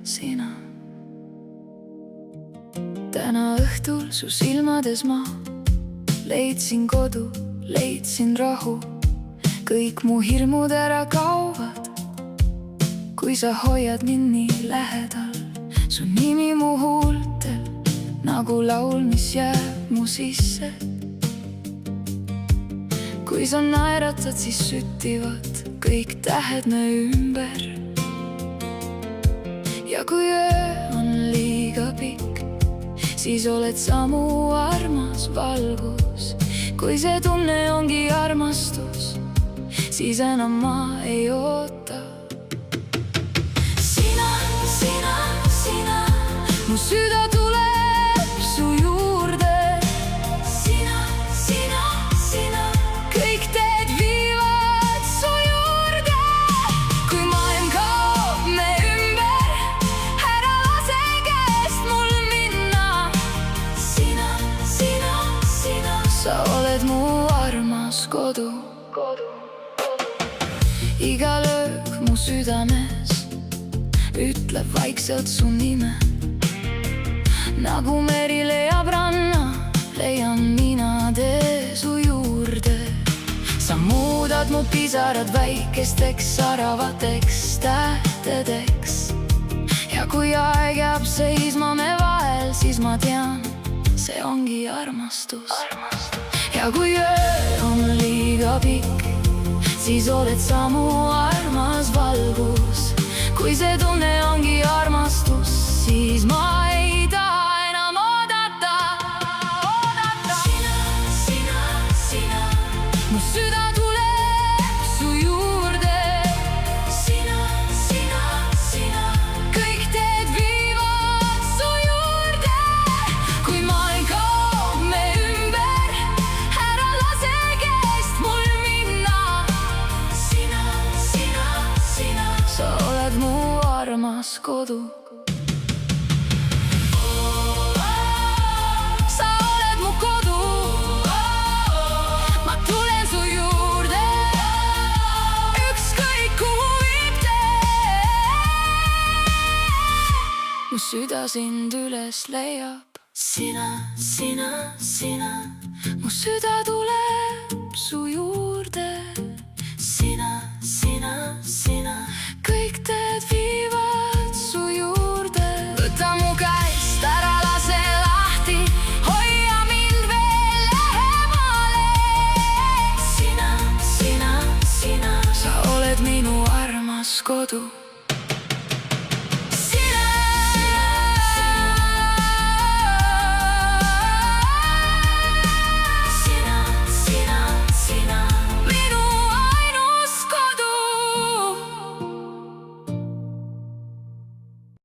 Sina. Täna õhtul su silmades ma leidsin kodu, leidsin rahu. Kõik mu hirmud ära kaovad, kui sa hoiad mind nii lähedal. Su nimi mu huultel nagu laul, mis jääb mu sisse. Kui sa naeratad, siis süttivad kõik tähed me ümber. Ja kui öö on liiga pikk, siis oled sa mu armas valgus. Kui see tunne ongi armastus, siis enam ma ei oota. Sina, mu süda tuleb su juurde. Sina, kõik teed viivad su juurde. Kui maailm kaob me ümber, ära lase käest mul minna. Sina, sa oled mu armas kodu. Iga löök mu südames ütleb vaikselt su nime. Nagu meri leiab ranna, leian mina tee su juurde. Sa muudad mu pisarad väikesteks saravateks tähtedeks. Ja kui aeg jääb seisma me vahel, siis ma tean, see ongi armastus. Ja kui öö on liiga pikk, siis oled sa mu armas valgus. Kui see tunne ongi armastus, siis ma ei taha enam oodata. Sina, mu süda tuleb su juurde. Sina, kõik teed viivad su juurde. Kui maailm kaob me ümber, ära lase käest mul minna. Sina, sa oled mu armas kodu. Sa oled mu kodu. Ma tulen su juurde, ükskõik kuhu viib tee. Mu süda sind üles leiab. Sina, mu süda tuleb su juurde. Sina, kõik teed viivad su juurde. Võta mu käest, ära lase lahti, hoia mind veel lähemale. Sina, sa oled minu armas kodu.